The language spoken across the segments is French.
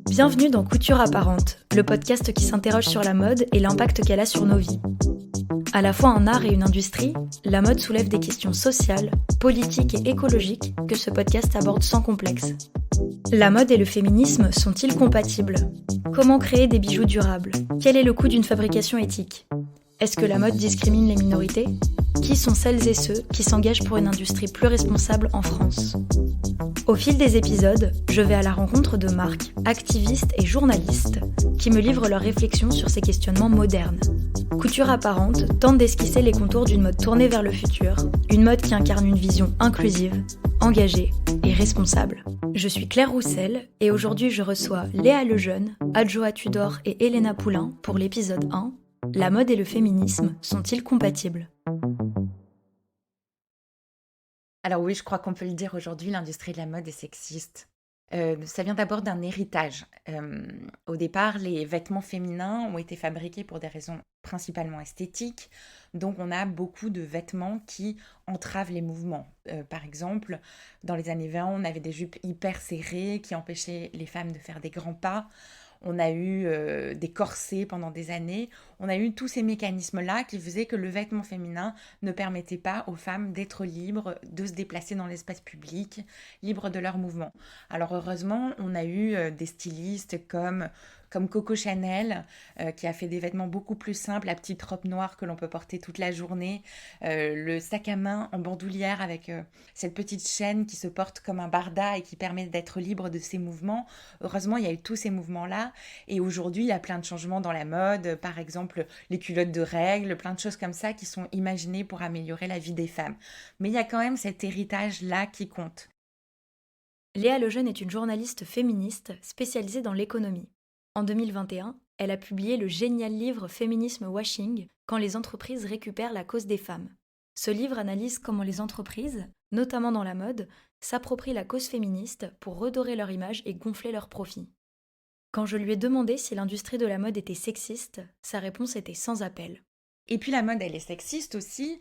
Bienvenue dans Couture apparente, le podcast qui s'interroge sur la mode et l'impact qu'elle a sur nos vies. À la fois un art et une industrie, la mode soulève des questions sociales, politiques et écologiques que ce podcast aborde sans complexe. La mode et le féminisme sont-ils compatibles ? Comment créer des bijoux durables ? Quel est le coût d'une fabrication éthique ? Est-ce que la mode discrimine les minorités ? Qui sont celles et ceux qui s'engagent pour une industrie plus responsable en France ? Au fil des épisodes, je vais à la rencontre de marques, activistes et journalistes qui me livrent leurs réflexions sur ces questionnements modernes. Couture apparente tente d'esquisser les contours d'une mode tournée vers le futur, une mode qui incarne une vision inclusive, engagée et responsable. Je suis Claire Roussel et aujourd'hui je reçois Léa Lejeune, Adjoa Tudor et Elena Poulain pour l'épisode 1 « La mode et le féminisme sont-ils compatibles ?» Alors oui, je crois qu'on peut le dire aujourd'hui, l'industrie de la mode est sexiste. Ça vient d'abord d'un héritage. Au départ, les vêtements féminins ont été fabriqués pour des raisons principalement esthétiques. Donc on a beaucoup de vêtements qui entravent les mouvements. Par exemple, dans les années 20, on avait des jupes hyper serrées qui empêchaient les femmes de faire des grands pas. On a eu des corsets pendant des années. On a eu tous ces mécanismes-là qui faisaient que le vêtement féminin ne permettait pas aux femmes d'être libres, de se déplacer dans l'espace public, libres de leurs mouvements. Alors heureusement, on a eu des stylistes comme Coco Chanel, qui a fait des vêtements beaucoup plus simples, la petite robe noire que l'on peut porter toute la journée, le sac à main en bandoulière avec cette petite chaîne qui se porte comme un barda et qui permet d'être libre de ses mouvements. Heureusement, il y a eu tous ces mouvements-là. Et aujourd'hui, il y a plein de changements dans la mode, par exemple les culottes de règles, plein de choses comme ça qui sont imaginées pour améliorer la vie des femmes. Mais il y a quand même cet héritage-là qui compte. Léa Lejeune est une journaliste féministe spécialisée dans l'économie. En 2021, elle a publié le génial livre Féminisme Washing, quand les entreprises récupèrent la cause des femmes. Ce livre analyse comment les entreprises, notamment dans la mode, s'approprient la cause féministe pour redorer leur image et gonfler leurs profits. Quand je lui ai demandé si l'industrie de la mode était sexiste, sa réponse était sans appel. Et puis la mode, elle est sexiste aussi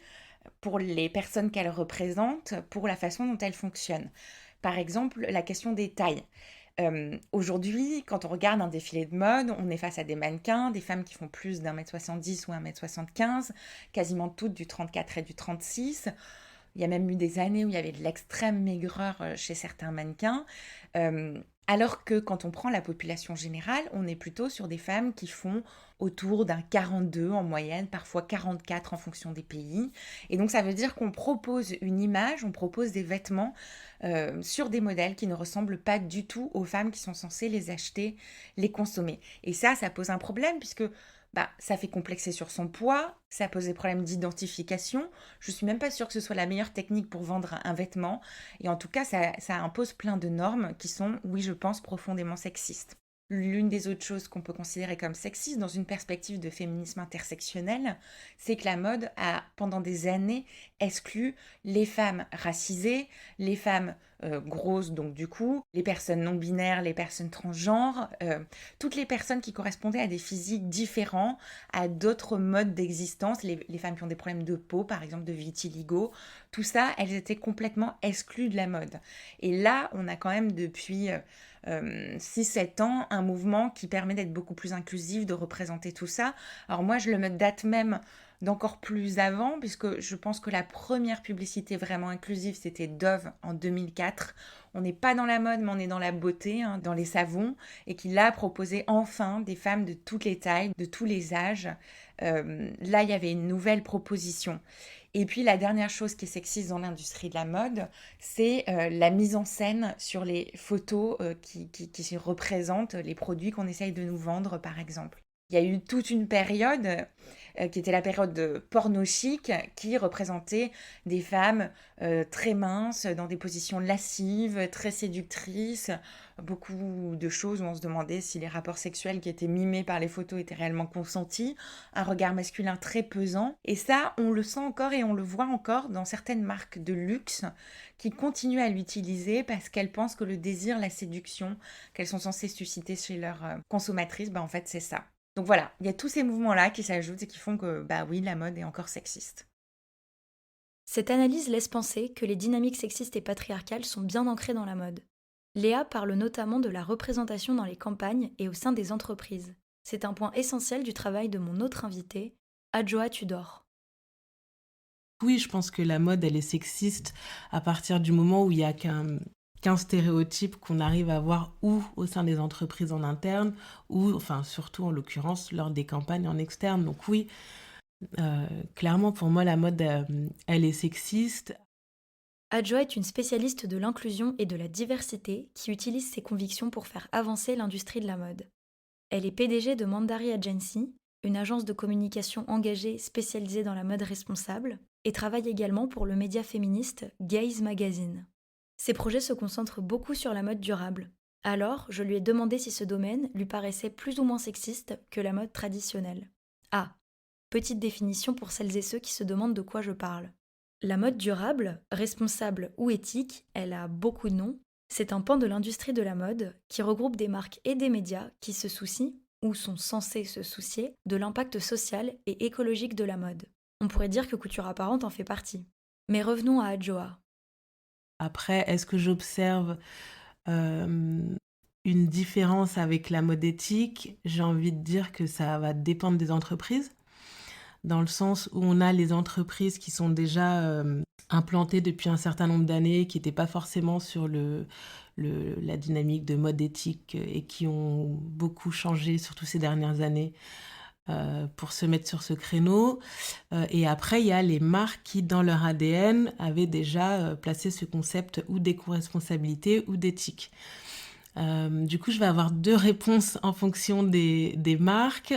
pour les personnes qu'elle représente, pour la façon dont elle fonctionne. Par exemple, la question des tailles. Aujourd'hui, quand on regarde un défilé de mode, on est face à des mannequins, des femmes qui font plus d'1m70 ou 1m75, quasiment toutes du 34 et du 36. Il y a même eu des années où il y avait de l'extrême maigreur chez certains mannequins. Alors que quand on prend la population générale, on est plutôt sur des femmes qui font autour d'un 42 en moyenne, parfois 44 en fonction des pays. Et donc ça veut dire qu'on propose une image, on propose des vêtements sur des modèles qui ne ressemblent pas du tout aux femmes qui sont censées les acheter, les consommer. Et ça pose un problème puisque ça fait complexer sur son poids, ça pose des problèmes d'identification. Je suis même pas sûre que ce soit la meilleure technique pour vendre un vêtement. Et en tout cas, ça impose plein de normes qui sont, oui, je pense, profondément sexistes. L'une des autres choses qu'on peut considérer comme sexiste dans une perspective de féminisme intersectionnel, c'est que la mode a, pendant des années, exclu les femmes racisées, les femmes grosses, donc du coup, les personnes non-binaires, les personnes transgenres, toutes les personnes qui correspondaient à des physiques différents, à d'autres modes d'existence, les femmes qui ont des problèmes de peau, par exemple de vitiligo, tout ça, elles étaient complètement exclues de la mode. Et là, on a quand même depuis 6-7 ans, un mouvement qui permet d'être beaucoup plus inclusif, de représenter tout ça. Alors moi, je le date même d'encore plus avant, puisque je pense que la première publicité vraiment inclusive, c'était Dove en 2004. On n'est pas dans la mode, mais on est dans la beauté, dans les savons, et qui là proposait enfin des femmes de toutes les tailles, de tous les âges. Là, il y avait une nouvelle proposition. Et puis la dernière chose qui est sexiste dans l'industrie de la mode, c'est la mise en scène sur les photos qui représentent les produits qu'on essaye de nous vendre, par exemple. Il y a eu toute une période qui était la période de porno chic, qui représentait des femmes très minces, dans des positions lascives, très séductrices, beaucoup de choses où on se demandait si les rapports sexuels qui étaient mimés par les photos étaient réellement consentis, un regard masculin très pesant. Et ça, on le sent encore et on le voit encore dans certaines marques de luxe qui continuent à l'utiliser parce qu'elles pensent que le désir, la séduction qu'elles sont censées susciter chez leurs consommatrices, en fait, c'est ça. Donc voilà, il y a tous ces mouvements-là qui s'ajoutent et qui font que, oui, la mode est encore sexiste. Cette analyse laisse penser que les dynamiques sexistes et patriarcales sont bien ancrées dans la mode. Léa parle notamment de la représentation dans les campagnes et au sein des entreprises. C'est un point essentiel du travail de mon autre invitée, Adjoa Tudor. Oui, je pense que la mode, elle est sexiste à partir du moment où il y a qu'un stéréotype qu'on arrive à voir ou au sein des entreprises en interne ou, enfin, surtout en l'occurrence, lors des campagnes en externe. Donc oui, clairement, pour moi, la mode, elle est sexiste. Adjoa est une spécialiste de l'inclusion et de la diversité qui utilise ses convictions pour faire avancer l'industrie de la mode. Elle est PDG de Mandari Agency, une agence de communication engagée spécialisée dans la mode responsable, et travaille également pour le média féministe Gaze Magazine. Ses projets se concentrent beaucoup sur la mode durable. Alors, je lui ai demandé si ce domaine lui paraissait plus ou moins sexiste que la mode traditionnelle. Ah, petite définition pour celles et ceux qui se demandent de quoi je parle. La mode durable, responsable ou éthique, elle a beaucoup de noms. C'est un pan de l'industrie de la mode qui regroupe des marques et des médias qui se soucient, ou sont censés se soucier, de l'impact social et écologique de la mode. On pourrait dire que Couture Apparente en fait partie. Mais revenons à Adjoa. Après, est-ce que j'observe une différence avec la mode éthique? J'ai envie de dire que ça va dépendre des entreprises, dans le sens où on a les entreprises qui sont déjà implantées depuis un certain nombre d'années, qui n'étaient pas forcément sur la dynamique de mode éthique et qui ont beaucoup changé, surtout ces dernières années, pour se mettre sur ce créneau. Et après, il y a les marques qui, dans leur ADN, avaient déjà placé ce concept ou d'éco-responsabilité ou d'éthique. Du coup, je vais avoir deux réponses en fonction des marques.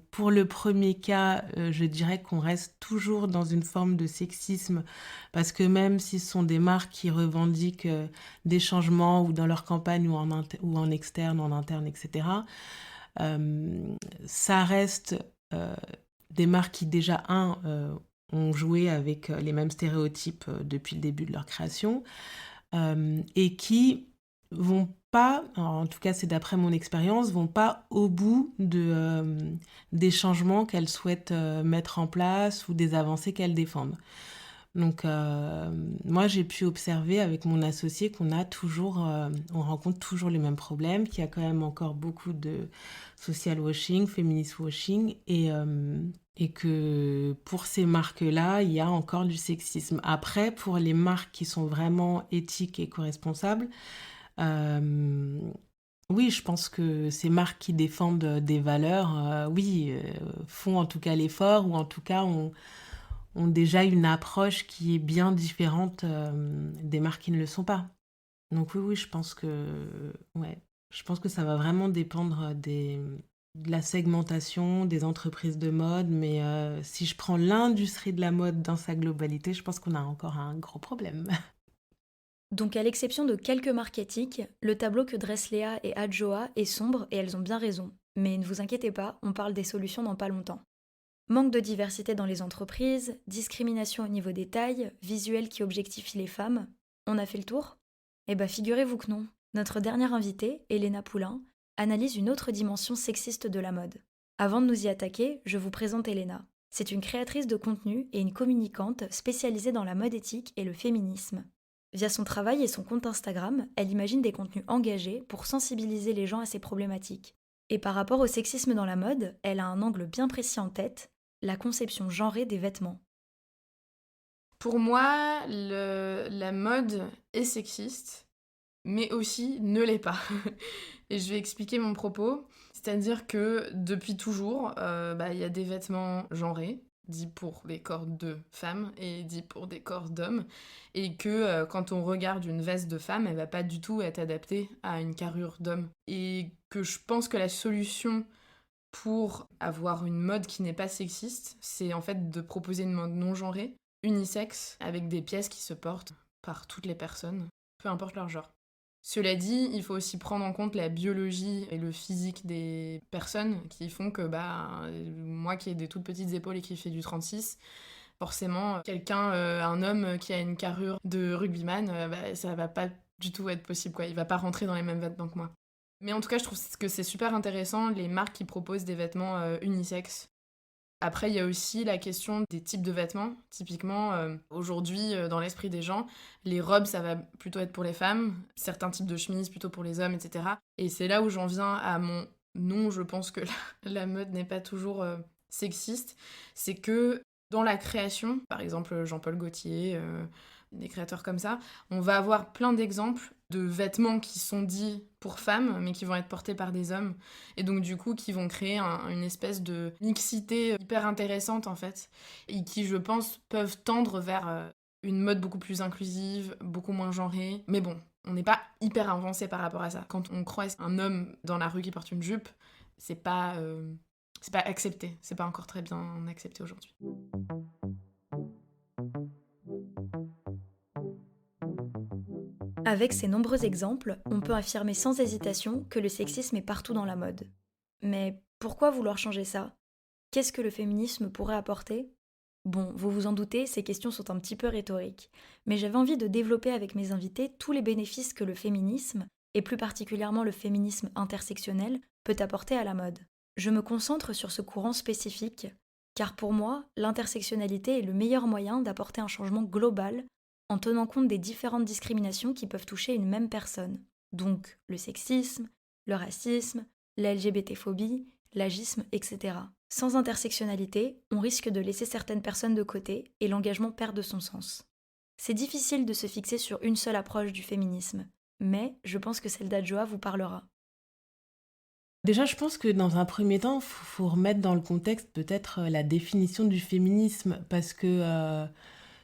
Pour le premier cas, je dirais qu'on reste toujours dans une forme de sexisme parce que même si ce sont des marques qui revendiquent des changements ou dans leur campagne ou en externe, en interne, etc., ça reste des marques qui déjà, ont joué avec les mêmes stéréotypes depuis le début de leur création et qui vont pas, en tout cas c'est d'après mon expérience, vont pas au bout des changements qu'elles souhaitent mettre en place ou des avancées qu'elles défendent. Donc moi j'ai pu observer avec mon associé qu'on a toujours, on rencontre toujours les mêmes problèmes, qu'il y a quand même encore beaucoup de social washing, feminist washing et que pour ces marques-là, il y a encore du sexisme. Après, pour les marques qui sont vraiment éthiques et co-responsables, oui, je pense que ces marques qui défendent des valeurs, oui, font en tout cas l'effort ou en tout cas ont déjà une approche qui est bien différente des marques qui ne le sont pas. Donc oui, je pense que ça va vraiment dépendre de la segmentation des entreprises de mode, mais si je prends l'industrie de la mode dans sa globalité, je pense qu'on a encore un gros problème. Donc à l'exception de quelques marques éthiques, le tableau que dressent Léa et Adjoa est sombre et elles ont bien raison. Mais ne vous inquiétez pas, on parle des solutions dans pas longtemps. Manque de diversité dans les entreprises, discrimination au niveau des tailles, visuels qui objectifient les femmes. On a fait le tour ? Eh ben figurez-vous que non. Notre dernière invitée, Elena Poulain, analyse une autre dimension sexiste de la mode. Avant de nous y attaquer, je vous présente Elena. C'est une créatrice de contenu et une communicante spécialisée dans la mode éthique et le féminisme. Via son travail et son compte Instagram, elle imagine des contenus engagés pour sensibiliser les gens à ces problématiques. Et par rapport au sexisme dans la mode, elle a un angle bien précis en tête, la conception genrée des vêtements. Pour moi, la mode est sexiste, mais aussi ne l'est pas. Et je vais expliquer mon propos. C'est-à-dire que depuis toujours, il y a des vêtements genrés, dits pour des corps de femmes et dits pour des corps d'hommes, et que quand on regarde une veste de femme, elle va pas du tout être adaptée à une carrure d'homme. Et que je pense que la solution pour avoir une mode qui n'est pas sexiste, c'est en fait de proposer une mode non genrée, unisexe, avec des pièces qui se portent par toutes les personnes, peu importe leur genre. Cela dit, il faut aussi prendre en compte la biologie et le physique des personnes qui font que, moi qui ai des toutes petites épaules et qui fais du 36, forcément, un homme qui a une carrure de rugbyman, ça va pas du tout être possible, quoi. Il va pas rentrer dans les mêmes vêtements que moi. Mais en tout cas, je trouve que c'est super intéressant, les marques qui proposent des vêtements unisexes. Après, il y a aussi la question des types de vêtements. Typiquement, aujourd'hui, dans l'esprit des gens, les robes, ça va plutôt être pour les femmes, certains types de chemises plutôt pour les hommes, etc. Et c'est là où j'en viens à mon non, je pense que la mode n'est pas toujours sexiste. C'est que dans la création, par exemple Jean-Paul Gaultier, des créateurs comme ça, on va avoir plein d'exemples de vêtements qui sont dits pour femmes, mais qui vont être portés par des hommes. Et donc, du coup, qui vont créer une espèce de mixité hyper intéressante, en fait, et qui, je pense, peuvent tendre vers une mode beaucoup plus inclusive, beaucoup moins genrée. Mais bon, on n'est pas hyper avancé par rapport à ça. Quand on croise un homme dans la rue qui porte une jupe, c'est pas accepté. C'est pas encore très bien accepté aujourd'hui. Avec ces nombreux exemples, on peut affirmer sans hésitation que le sexisme est partout dans la mode. Mais pourquoi vouloir changer ça ? Qu'est-ce que le féminisme pourrait apporter ? Bon, vous vous en doutez, ces questions sont un petit peu rhétoriques, mais j'avais envie de développer avec mes invités tous les bénéfices que le féminisme, et plus particulièrement le féminisme intersectionnel, peut apporter à la mode. Je me concentre sur ce courant spécifique, car pour moi, l'intersectionnalité est le meilleur moyen d'apporter un changement global en tenant compte des différentes discriminations qui peuvent toucher une même personne. Donc le sexisme, le racisme, la LGBT-phobie, l'agisme, etc. Sans intersectionnalité, on risque de laisser certaines personnes de côté et l'engagement perd de son sens. C'est difficile de se fixer sur une seule approche du féminisme, mais je pense que celle d'Adjoa vous parlera. Déjà, je pense que dans un premier temps, il faut remettre dans le contexte peut-être la définition du féminisme, parce que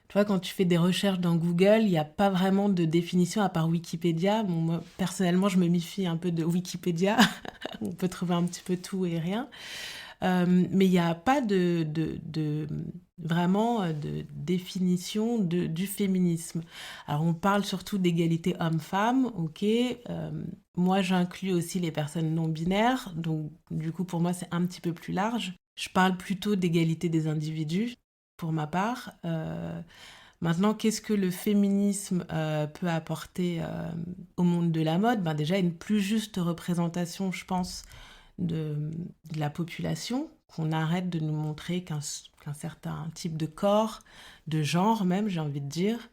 tu vois, quand tu fais des recherches dans Google, il n'y a pas vraiment de définition à part Wikipédia. Bon, moi, personnellement, je me méfie un peu de Wikipédia. On peut trouver un petit peu tout et rien. Mais il n'y a pas vraiment de définition du féminisme. Alors, on parle surtout d'égalité homme-femme, ok. Moi, j'inclus aussi les personnes non-binaires. Donc, du coup, pour moi, c'est un petit peu plus large. Je parle plutôt d'égalité des individus, pour ma part. Maintenant, qu'est-ce que le féminisme peut apporter au monde de la mode ? Ben déjà, une plus juste représentation, je pense, de la population, qu'on arrête de nous montrer qu'un certain type de corps, de genre même, j'ai envie de dire,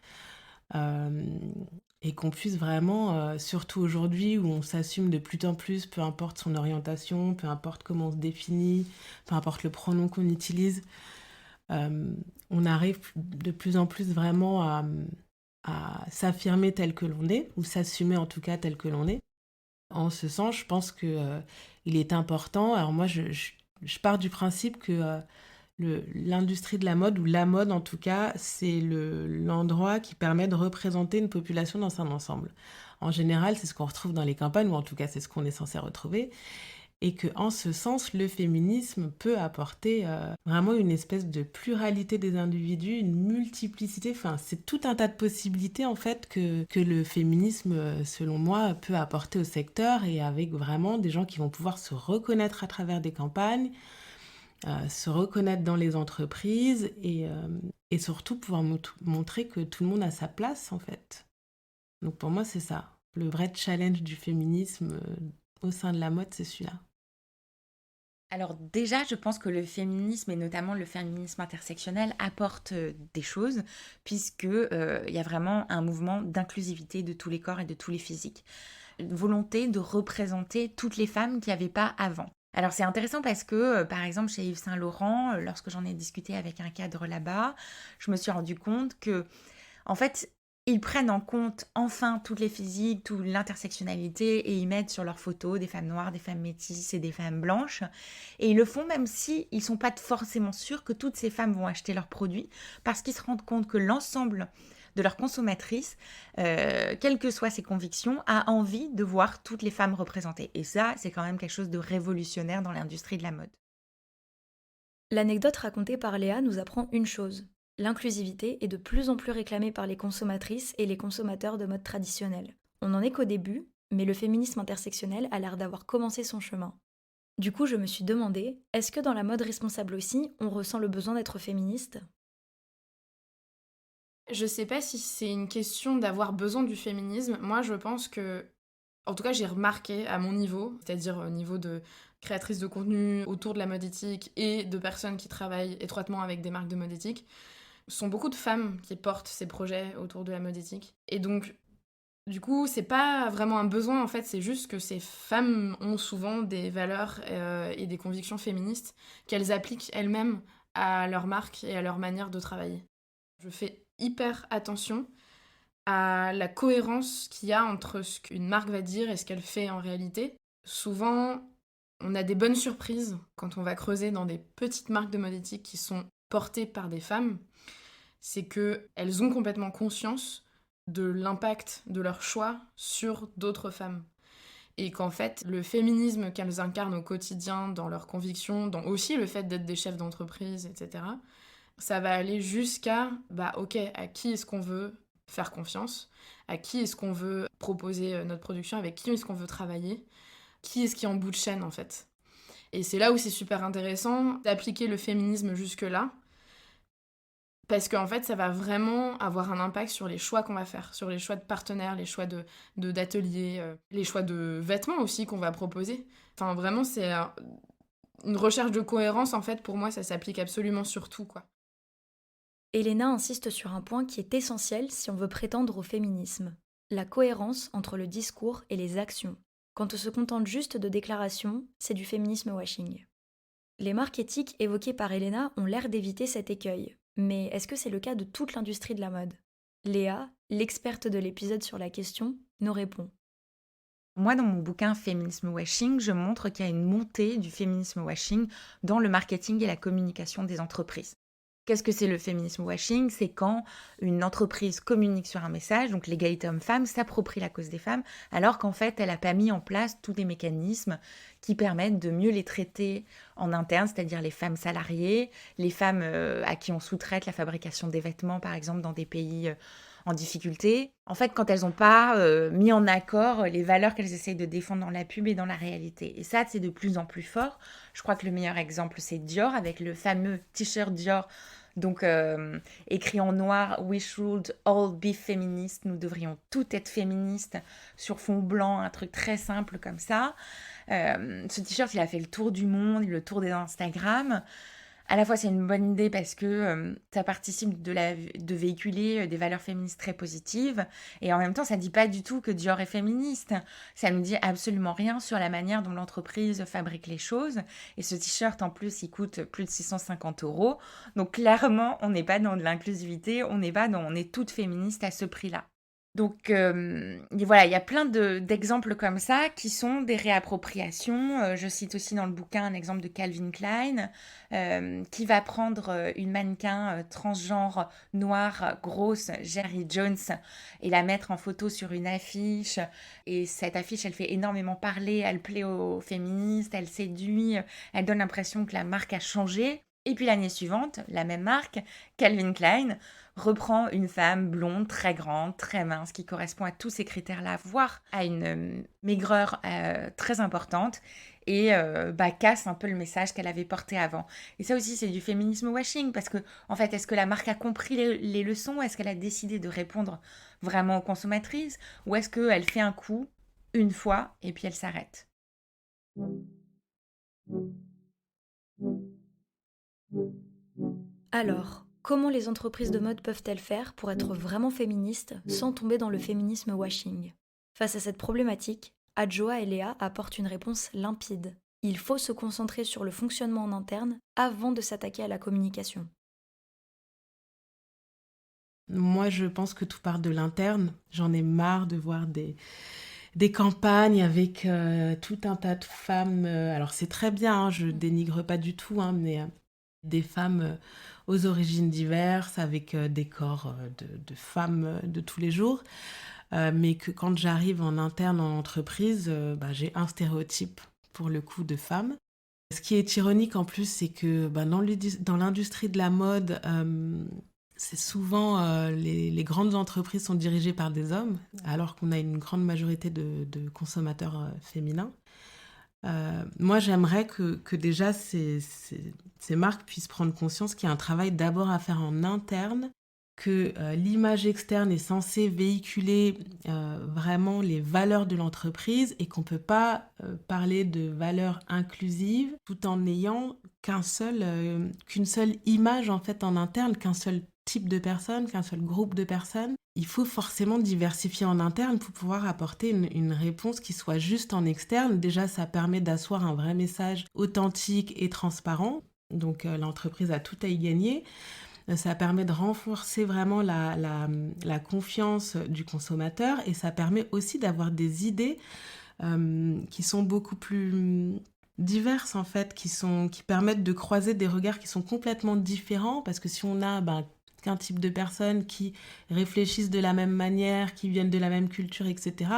et qu'on puisse vraiment, surtout aujourd'hui où on s'assume de plus en plus, peu importe son orientation, peu importe comment on se définit, peu importe le pronom qu'on utilise, on arrive de plus en plus vraiment à s'affirmer tel que l'on est, ou s'assumer en tout cas tel que l'on est. En ce sens, je pense qu'il est important. Alors moi, je pars du principe que l'industrie de la mode, ou la mode en tout cas, c'est l'endroit qui permet de représenter une population dans son ensemble. En général, c'est ce qu'on retrouve dans les campagnes, ou en tout cas, c'est ce qu'on est censé retrouver. Et qu'en ce sens, le féminisme peut apporter vraiment une espèce de pluralité des individus, une multiplicité, enfin c'est tout un tas de possibilités en fait que le féminisme, selon moi, peut apporter au secteur, et avec vraiment des gens qui vont pouvoir se reconnaître à travers des campagnes, se reconnaître dans les entreprises, et surtout pouvoir montrer que tout le monde a sa place en fait. Donc pour moi c'est ça, le vrai challenge du féminisme au sein de la mode, c'est celui-là. Alors déjà, je pense que le féminisme, et notamment le féminisme intersectionnel, apporte des choses, puisque y a vraiment un mouvement d'inclusivité de tous les corps et de tous les physiques. Une volonté de représenter toutes les femmes qu'il n'y avait pas avant. Alors c'est intéressant parce que, par exemple, chez Yves Saint Laurent, lorsque j'en ai discuté avec un cadre là-bas, je me suis rendu compte que, en fait, ils prennent en compte enfin toutes les physiques, toute l'intersectionnalité, et ils mettent sur leurs photos des femmes noires, des femmes métisses et des femmes blanches. Et ils le font même si ils ne sont pas forcément sûrs que toutes ces femmes vont acheter leurs produits, parce qu'ils se rendent compte que l'ensemble de leurs consommatrices, quelles que soient ses convictions, a envie de voir toutes les femmes représentées. Et ça, c'est quand même quelque chose de révolutionnaire dans l'industrie de la mode. L'anecdote racontée par Léa nous apprend une chose. L'inclusivité est de plus en plus réclamée par les consommatrices et les consommateurs de mode traditionnelle. On n'en est qu'au début, mais le féminisme intersectionnel a l'air d'avoir commencé son chemin. Du coup, je me suis demandé, est-ce que dans la mode responsable aussi, on ressent le besoin d'être féministe ? Je sais pas si c'est une question d'avoir besoin du féminisme. Moi, je pense que, en tout cas, j'ai remarqué à mon niveau, c'est-à-dire au niveau de créatrices de contenu autour de la mode éthique et de personnes qui travaillent étroitement avec des marques de mode éthique, sont beaucoup de femmes qui portent ces projets autour de la mode éthique. Et donc, du coup, c'est pas vraiment un besoin, en fait, c'est juste que ces femmes ont souvent des valeurs et des convictions féministes qu'elles appliquent elles-mêmes à leur marque et à leur manière de travailler. Je fais hyper attention à la cohérence qu'il y a entre ce qu'une marque va dire et ce qu'elle fait en réalité. Souvent, on a des bonnes surprises quand on va creuser dans des petites marques de mode éthique qui sont portées par des femmes. C'est qu'elles ont complètement conscience de l'impact de leur choix sur d'autres femmes. Et qu'en fait, le féminisme qu'elles incarnent au quotidien, dans leurs convictions, dans aussi le fait d'être des chefs d'entreprise, etc., ça va aller jusqu'à, ok, à qui est-ce qu'on veut faire confiance, à qui est-ce qu'on veut proposer notre production, avec qui est-ce qu'on veut travailler, qui est-ce qui est en bout de chaîne, en fait. Et c'est là où c'est super intéressant d'appliquer le féminisme jusque-là, parce qu'en fait, ça va vraiment avoir un impact sur les choix qu'on va faire, sur les choix de partenaires, les choix d'ateliers, les choix de vêtements aussi qu'on va proposer. Enfin, vraiment, c'est une recherche de cohérence, en fait, pour moi, ça s'applique absolument sur tout, quoi. Elena insiste sur un point qui est essentiel si on veut prétendre au féminisme, la cohérence entre le discours et les actions. Quand on se contente juste de déclarations, c'est du féminisme washing. Les marques éthiques évoquées par Elena ont l'air d'éviter cet écueil. Mais est-ce que c'est le cas de toute l'industrie de la mode ? Léa, l'experte de l'épisode sur la question, nous répond. Moi, dans mon bouquin Féminisme washing, je montre qu'il y a une montée du féminisme washing dans le marketing et la communication des entreprises. Qu'est-ce que c'est le féminisme washing ? C'est quand une entreprise communique sur un message, donc l'égalité homme-femme, s'approprie la cause des femmes, alors qu'en fait, elle n'a pas mis en place tous les mécanismes qui permettent de mieux les traiter en interne, c'est-à-dire les femmes salariées, les femmes à qui on sous-traite la fabrication des vêtements, par exemple, dans des pays en difficulté. En fait, quand elles n'ont pas mis en accord les valeurs qu'elles essayent de défendre dans la pub et dans la réalité. Et ça, c'est de plus en plus fort. Je crois que le meilleur exemple, c'est Dior, avec le fameux t-shirt Dior, donc écrit en noir « We should all be feminists », nous devrions toutes être féministes, sur fond blanc, un truc très simple comme ça. Ce t-shirt, il a fait le tour du monde, le tour des Instagram. À la fois, c'est une bonne idée parce que ça participe de véhiculer des valeurs féministes très positives. Et en même temps, ça ne dit pas du tout que Dior est féministe. Ça ne dit absolument rien sur la manière dont l'entreprise fabrique les choses. Et ce t-shirt, en plus, il coûte plus de 650 €. Donc clairement, on n'est pas dans de l'inclusivité. On est toutes féministes à ce prix-là. Donc voilà, il y a plein d'exemples comme ça qui sont des réappropriations. Je cite aussi dans le bouquin un exemple de Calvin Klein qui va prendre une mannequin transgenre noire, grosse, Jerry Jones, et la mettre en photo sur une affiche. Et cette affiche, elle fait énormément parler, elle plaît aux féministes, elle séduit, elle donne l'impression que la marque a changé. Et puis l'année suivante, la même marque, Calvin Klein, reprend une femme blonde, très grande, très mince, qui correspond à tous ces critères-là, voire à une maigreur très importante, et casse un peu le message qu'elle avait porté avant. Et ça aussi, c'est du féminisme washing, parce que, en fait, est-ce que la marque a compris les leçons ? Est-ce qu'elle a décidé de répondre vraiment aux consommatrices ? Ou est-ce qu'elle fait un coup, une fois, et puis elle s'arrête ? Alors, comment les entreprises de mode peuvent-elles faire pour être vraiment féministes sans tomber dans le féminisme washing ? Face à cette problématique, Adjoa et Léa apportent une réponse limpide. Il faut se concentrer sur le fonctionnement en interne avant de s'attaquer à la communication. Moi, je pense que tout part de l'interne. J'en ai marre de voir des campagnes avec tout un tas de femmes. Alors, c'est très bien, je dénigre pas du tout, mais des femmes aux origines diverses, avec des corps de femmes de tous les jours. Mais que quand j'arrive en interne en entreprise, j'ai un stéréotype pour le coup de femme. Ce qui est ironique en plus, c'est que dans l'industrie de la mode, c'est souvent les grandes entreprises sont dirigées par des hommes, alors qu'on a une grande majorité de consommateurs féminins. Moi, j'aimerais que déjà ces marques puissent prendre conscience qu'il y a un travail d'abord à faire en interne que l'image externe est censée véhiculer vraiment les valeurs de l'entreprise et qu'on ne peut pas parler de valeurs inclusives tout en n'ayant qu'une seule image en fait en interne, qu'un seul type de personne, qu'un seul groupe de personnes. Il faut forcément diversifier en interne pour pouvoir apporter une réponse qui soit juste en externe. Déjà, ça permet d'asseoir un vrai message authentique et transparent. Donc, l'entreprise a tout à y gagner. Ça permet de renforcer vraiment la confiance du consommateur et ça permet aussi d'avoir des idées qui sont beaucoup plus diverses en fait, qui permettent de croiser des regards qui sont complètement différents parce que si on a qu'un type de personnes qui réfléchissent de la même manière, qui viennent de la même culture, etc.,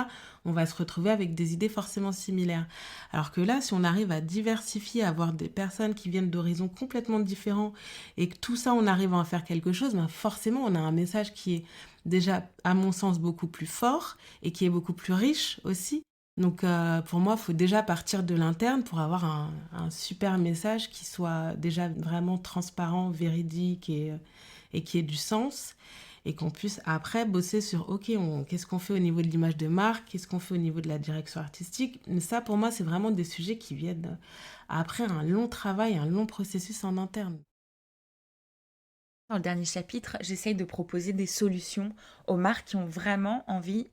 on va se retrouver avec des idées forcément similaires. Alors que là, si on arrive à diversifier, à avoir des personnes qui viennent d'horizons complètement différents et que tout ça, on arrive à en faire quelque chose, forcément, on a un message qui est déjà, à mon sens, beaucoup plus fort et qui est beaucoup plus riche aussi. Donc pour moi, il faut déjà partir de l'interne pour avoir un super message qui soit déjà vraiment transparent, véridique et qui ait du sens et qu'on puisse après bosser sur qu'est-ce qu'on fait au niveau de l'image de marque, qu'est-ce qu'on fait au niveau de la direction artistique. Mais ça, pour moi, c'est vraiment des sujets qui viennent après un long travail, un long processus en interne. Dans le dernier chapitre, j'essaye de proposer des solutions aux marques qui ont vraiment envie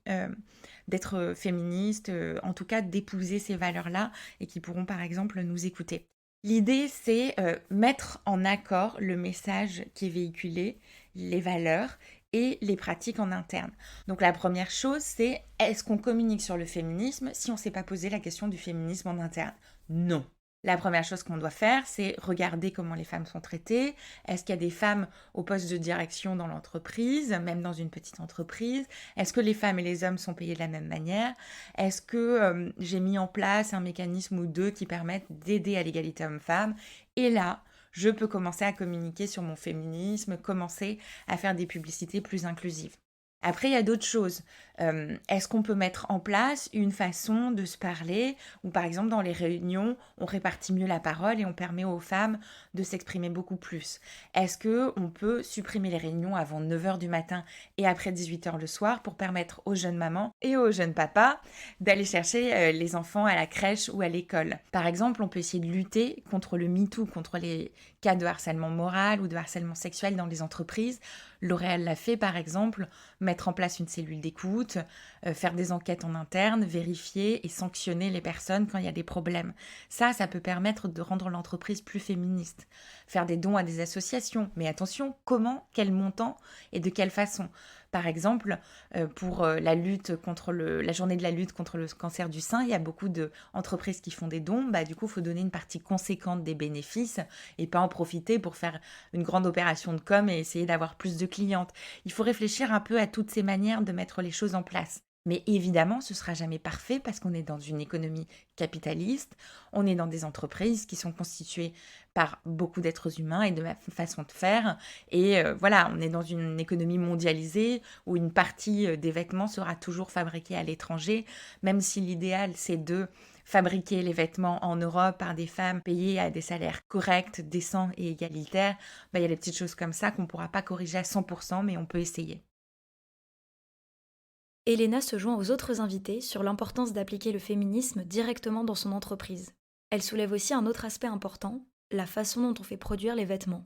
d'être féministes, en tout cas d'épouser ces valeurs-là et qui pourront par exemple nous écouter. L'idée, c'est mettre en accord le message qui est véhiculé, les valeurs et les pratiques en interne. Donc la première chose, c'est est-ce qu'on communique sur le féminisme si on ne s'est pas posé la question du féminisme en interne ? Non. La première chose qu'on doit faire, c'est regarder comment les femmes sont traitées. Est-ce qu'il y a des femmes au poste de direction dans l'entreprise, même dans une petite entreprise ? Est-ce que les femmes et les hommes sont payés de la même manière ? Est-ce que j'ai mis en place un mécanisme ou deux qui permettent d'aider à l'égalité homme-femme ? Et là, je peux commencer à communiquer sur mon féminisme, commencer à faire des publicités plus inclusives. Après, il y a d'autres choses. Est-ce qu'on peut mettre en place une façon de se parler où, par exemple, dans les réunions, on répartit mieux la parole et on permet aux femmes de s'exprimer beaucoup plus ? Est-ce qu'on peut supprimer les réunions avant 9h du matin et après 18h le soir pour permettre aux jeunes mamans et aux jeunes papas d'aller chercher les enfants à la crèche ou à l'école ? Par exemple, on peut essayer de lutter contre le MeToo, contre les cas de harcèlement moral ou de harcèlement sexuel dans les entreprises. L'Oréal l'a fait, par exemple, mettre en place une cellule d'écoute, faire des enquêtes en interne, vérifier et sanctionner les personnes quand il y a des problèmes. Ça peut permettre de rendre l'entreprise plus féministe. Faire des dons à des associations. Mais attention, comment, quel montant et de quelle façon ? Par exemple, pour la lutte contre la journée de la lutte contre le cancer du sein, il y a beaucoup d'entreprises qui font des dons. Du coup, il faut donner une partie conséquente des bénéfices et pas en profiter pour faire une grande opération de com et essayer d'avoir plus de clientes. Il faut réfléchir un peu à toutes ces manières de mettre les choses en place. Mais évidemment, ce ne sera jamais parfait parce qu'on est dans une économie capitaliste, on est dans des entreprises qui sont constituées par beaucoup d'êtres humains et de façon de faire. Et voilà, on est dans une économie mondialisée où une partie des vêtements sera toujours fabriquée à l'étranger, même si l'idéal, c'est de fabriquer les vêtements en Europe par des femmes payées à des salaires corrects, décents et égalitaires. Il y a des petites choses comme ça qu'on ne pourra pas corriger à 100%, mais on peut essayer. Elena se joint aux autres invités sur l'importance d'appliquer le féminisme directement dans son entreprise. Elle soulève aussi un autre aspect important, la façon dont on fait produire les vêtements.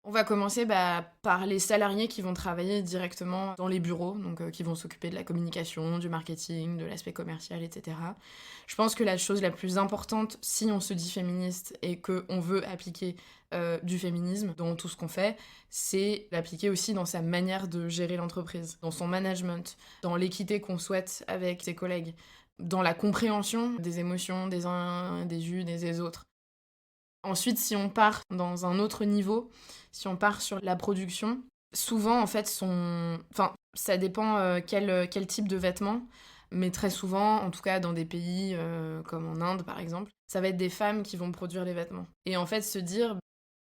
On va commencer par les salariés qui vont travailler directement dans les bureaux, donc qui vont s'occuper de la communication, du marketing, de l'aspect commercial, etc. Je pense que la chose la plus importante, si on se dit féministe et qu'on veut appliquer du féminisme dans tout ce qu'on fait, c'est l'appliquer aussi dans sa manière de gérer l'entreprise, dans son management, dans l'équité qu'on souhaite avec ses collègues, dans la compréhension des émotions des uns, des unes et des autres. Ensuite, si on part dans un autre niveau, si on part sur la production, souvent, en fait, ça dépend quel type de vêtements, mais très souvent, en tout cas dans des pays comme en Inde, par exemple, ça va être des femmes qui vont produire les vêtements. Et en fait, se dire,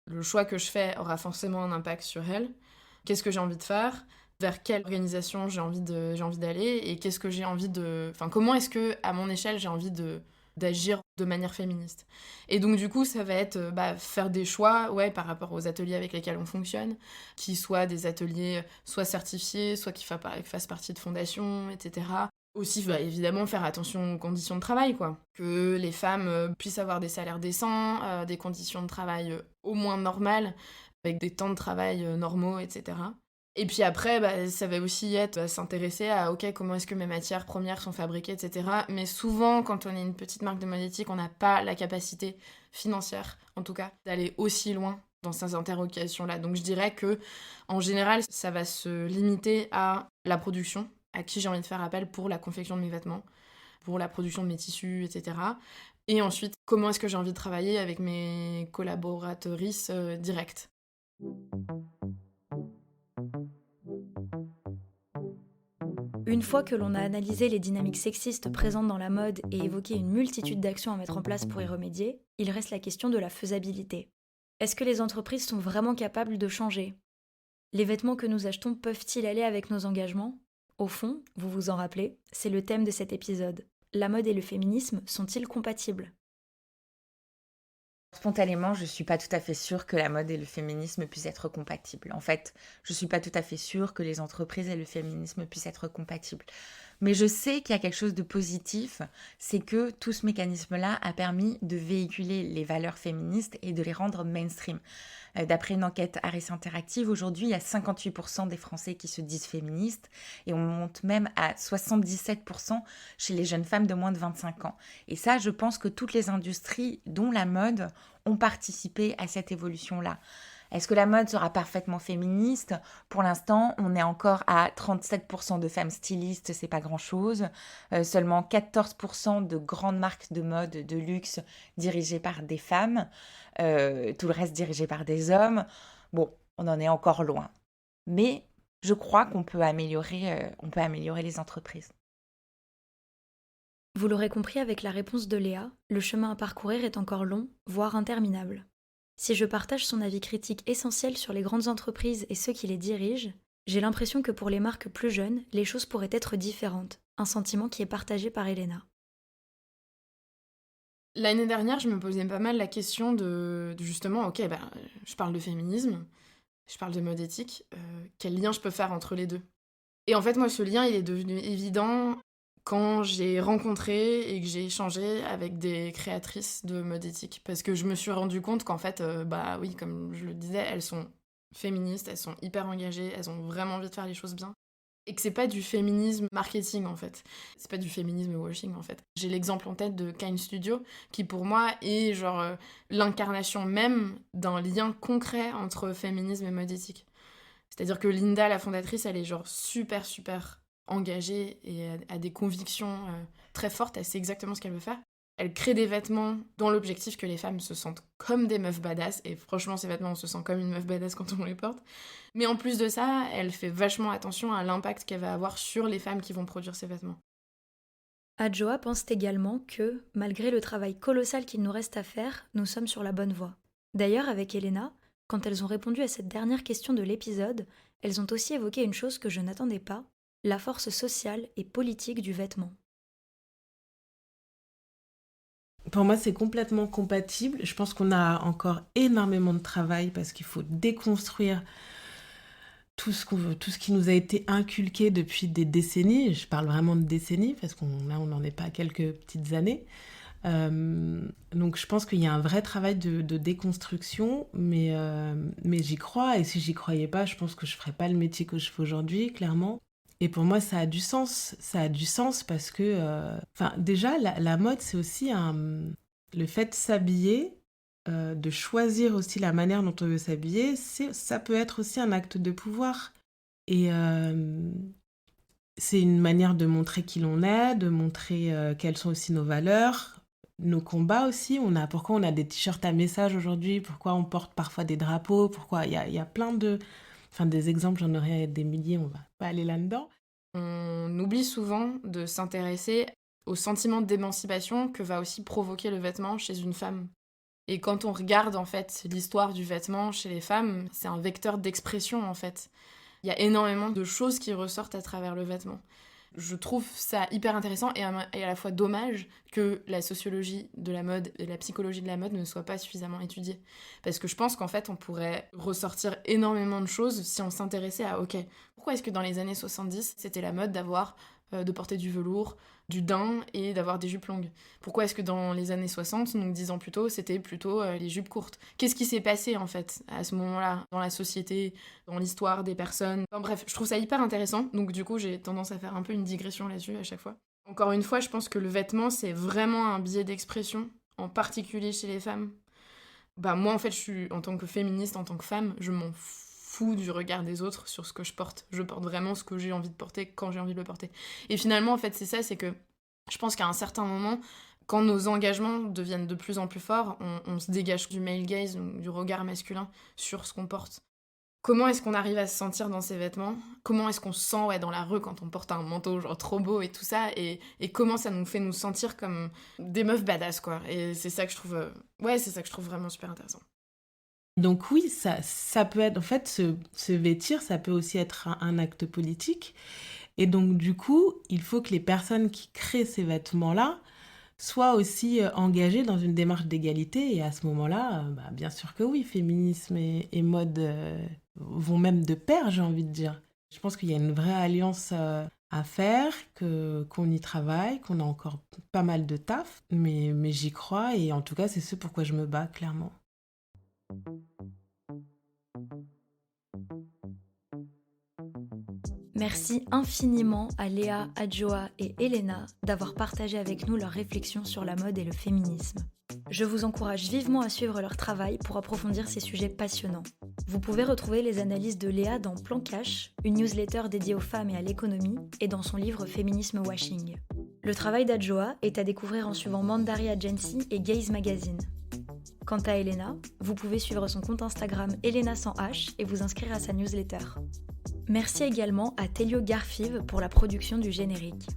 le choix que je fais aura forcément un impact sur elles. Qu'est-ce que j'ai envie de faire ? Vers quelle organisation j'ai envie d'aller ? Et qu'est-ce que j'ai envie de... comment est-ce que, à mon échelle, j'ai envie d'agir de manière féministe. Et donc du coup, ça va être faire des choix par rapport aux ateliers avec lesquels on fonctionne, qui soient des ateliers soit certifiés, soit qui fassent partie de fondations, etc. Aussi, évidemment, faire attention aux conditions de travail, quoi. Que les femmes puissent avoir des salaires décents, des conditions de travail au moins normales, avec des temps de travail normaux, etc. Et puis après, ça va aussi être s'intéresser à comment est-ce que mes matières premières sont fabriquées, etc. Mais souvent, quand on est une petite marque de mode éthique, on n'a pas la capacité financière, en tout cas, d'aller aussi loin dans ces interrogations-là. Donc je dirais que, en général, ça va se limiter à la production, à qui j'ai envie de faire appel pour la confection de mes vêtements, pour la production de mes tissus, etc. Et ensuite, comment est-ce que j'ai envie de travailler avec mes collaboratrices directes. Une fois que l'on a analysé les dynamiques sexistes présentes dans la mode et évoqué une multitude d'actions à mettre en place pour y remédier, il reste la question de la faisabilité. Est-ce que les entreprises sont vraiment capables de changer ? Les vêtements que nous achetons peuvent-ils aller avec nos engagements ? Au fond, vous vous en rappelez, c'est le thème de cet épisode. La mode et le féminisme sont-ils compatibles ? Spontanément, je suis pas tout à fait sûre que la mode et le féminisme puissent être compatibles. En fait, je suis pas tout à fait sûre que les entreprises et le féminisme puissent être compatibles. Mais je sais qu'il y a quelque chose de positif, c'est que tout ce mécanisme-là a permis de véhiculer les valeurs féministes et de les rendre mainstream. D'après une enquête Harris Interactive, aujourd'hui, il y a 58% des Français qui se disent féministes et on monte même à 77% chez les jeunes femmes de moins de 25 ans. Et ça, je pense que toutes les industries, dont la mode, ont participé à cette évolution-là. Est-ce que la mode sera parfaitement féministe ? Pour l'instant, on est encore à 37% de femmes stylistes, c'est pas grand-chose. Seulement 14% de grandes marques de mode de luxe dirigées par des femmes. Tout le reste dirigé par des hommes. Bon, on en est encore loin. Mais je crois qu'on peut améliorer les entreprises. Vous l'aurez compris avec la réponse de Léa, le chemin à parcourir est encore long, voire interminable. Si je partage son avis critique essentiel sur les grandes entreprises et ceux qui les dirigent, j'ai l'impression que pour les marques plus jeunes, les choses pourraient être différentes, un sentiment qui est partagé par Elena. L'année dernière, je me posais pas mal la question de justement, je parle de féminisme, je parle de mode éthique, quel lien je peux faire entre les deux ? Et en fait, moi, ce lien, il est devenu évident quand j'ai rencontré et que j'ai échangé avec des créatrices de mode éthique. Parce que je me suis rendu compte qu'en fait, comme je le disais, elles sont féministes, elles sont hyper engagées, elles ont vraiment envie de faire les choses bien. Et que c'est pas du féminisme marketing, en fait. C'est pas du féminisme washing, en fait. J'ai l'exemple en tête de Kind Studio, qui pour moi est l'incarnation même d'un lien concret entre féminisme et mode éthique. C'est-à-dire que Linda, la fondatrice, elle est super, super engagée et a des convictions très fortes, elle sait exactement ce qu'elle veut faire. Elle crée des vêtements dans l'objectif que les femmes se sentent comme des meufs badass, et franchement, ces vêtements, on se sent comme une meuf badass quand on les porte. Mais en plus de ça, elle fait vachement attention à l'impact qu'elle va avoir sur les femmes qui vont produire ces vêtements. Adjoa pense également que, malgré le travail colossal qu'il nous reste à faire, nous sommes sur la bonne voie. D'ailleurs, avec Elena, quand elles ont répondu à cette dernière question de l'épisode, elles ont aussi évoqué une chose que je n'attendais pas, la force sociale et politique du vêtement. Pour moi, c'est complètement compatible. Je pense qu'on a encore énormément de travail parce qu'il faut déconstruire tout ce qui nous a été inculqué depuis des décennies. Je parle vraiment de décennies parce qu'on n'en est pas à quelques petites années. Donc je pense qu'il y a un vrai travail de déconstruction, mais j'y crois. Et si j'y croyais pas, je pense que je ferais pas le métier que je fais aujourd'hui, clairement. Et pour moi, ça a du sens. Ça a du sens parce que... déjà, la mode, c'est aussi le fait de s'habiller, de choisir aussi la manière dont on veut s'habiller, ça peut être aussi un acte de pouvoir. Et c'est une manière de montrer qui l'on est, de montrer quelles sont aussi nos valeurs, nos combats aussi. Pourquoi on a des t-shirts à message aujourd'hui, pourquoi on porte parfois des drapeaux, pourquoi il y a plein de... des exemples, j'en aurais des milliers, on va pas aller là-dedans. On oublie souvent de s'intéresser au sentiment d'émancipation que va aussi provoquer le vêtement chez une femme. Et quand on regarde en fait l'histoire du vêtement chez les femmes, c'est un vecteur d'expression en fait. Il y a énormément de choses qui ressortent à travers le vêtement. Je trouve ça hyper intéressant et à la fois dommage que la sociologie de la mode et la psychologie de la mode ne soient pas suffisamment étudiées. Parce que je pense qu'en fait, on pourrait ressortir énormément de choses si on s'intéressait à, ok, pourquoi est-ce que dans les années 70, c'était la mode de porter du velours, du daim et d'avoir des jupes longues? Pourquoi est-ce que dans les années 60, donc 10 ans plus tôt, c'était plutôt les jupes courtes? Qu'est-ce qui s'est passé en fait à ce moment-là dans la société, dans l'histoire des personnes? Enfin, bref, je trouve ça hyper intéressant, donc du coup j'ai tendance à faire un peu une digression là-dessus à chaque fois. Encore une fois, je pense que le vêtement c'est vraiment un biais d'expression, en particulier chez les femmes. Moi en fait je suis, en tant que féministe, en tant que femme, je m'en fous du regard des autres sur ce que je porte. Je porte vraiment ce que j'ai envie de porter quand j'ai envie de le porter. Et finalement, en fait, c'est ça, c'est que je pense qu'à un certain moment, quand nos engagements deviennent de plus en plus forts, on se dégage du male gaze, donc du regard masculin, sur ce qu'on porte. Comment est-ce qu'on arrive à se sentir dans ces vêtements? Comment est-ce qu'on se sent dans la rue quand on porte un manteau genre trop beau et tout ça? Et comment ça nous fait nous sentir comme des meufs badass, quoi. Et c'est ça que je trouve... c'est ça que je trouve vraiment super intéressant. Donc oui, ça peut être, en fait, se vêtir, ça peut aussi être un acte politique. Et donc du coup, il faut que les personnes qui créent ces vêtements-là soient aussi engagées dans une démarche d'égalité. Et à ce moment-là, bien sûr que oui, féminisme et mode vont même de pair, j'ai envie de dire. Je pense qu'il y a une vraie alliance à faire, qu'on y travaille, qu'on a encore pas mal de taf, mais j'y crois et en tout cas, c'est ce pourquoi je me bats, clairement. Merci infiniment à Léa, Adjoa et Elena d'avoir partagé avec nous leurs réflexions sur la mode et le féminisme. Je vous encourage vivement à suivre leur travail pour approfondir ces sujets passionnants. Vous pouvez retrouver les analyses de Léa dans Plan Cash, une newsletter dédiée aux femmes et à l'économie, et dans son livre Féminisme Washing. Le travail d'Adjoa est à découvrir en suivant Mandari Agency et Gaze Magazine. Quant à Elena, vous pouvez suivre son compte Instagram Elena sans H et vous inscrire à sa newsletter. Merci également à Telio Garfive pour la production du générique.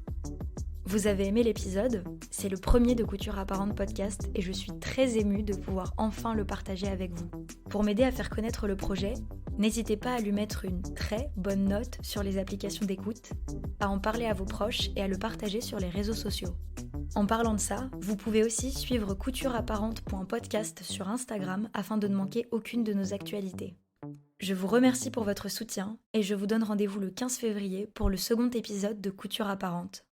Vous avez aimé l'épisode? C'est le premier de Couture Apparente podcast et je suis très émue de pouvoir enfin le partager avec vous. Pour m'aider à faire connaître le projet, n'hésitez pas à lui mettre une très bonne note sur les applications d'écoute, à en parler à vos proches et à le partager sur les réseaux sociaux. En parlant de ça, vous pouvez aussi suivre coutureapparente.podcast sur Instagram afin de ne manquer aucune de nos actualités. Je vous remercie pour votre soutien et je vous donne rendez-vous le 15 février pour le second épisode de Couture Apparente.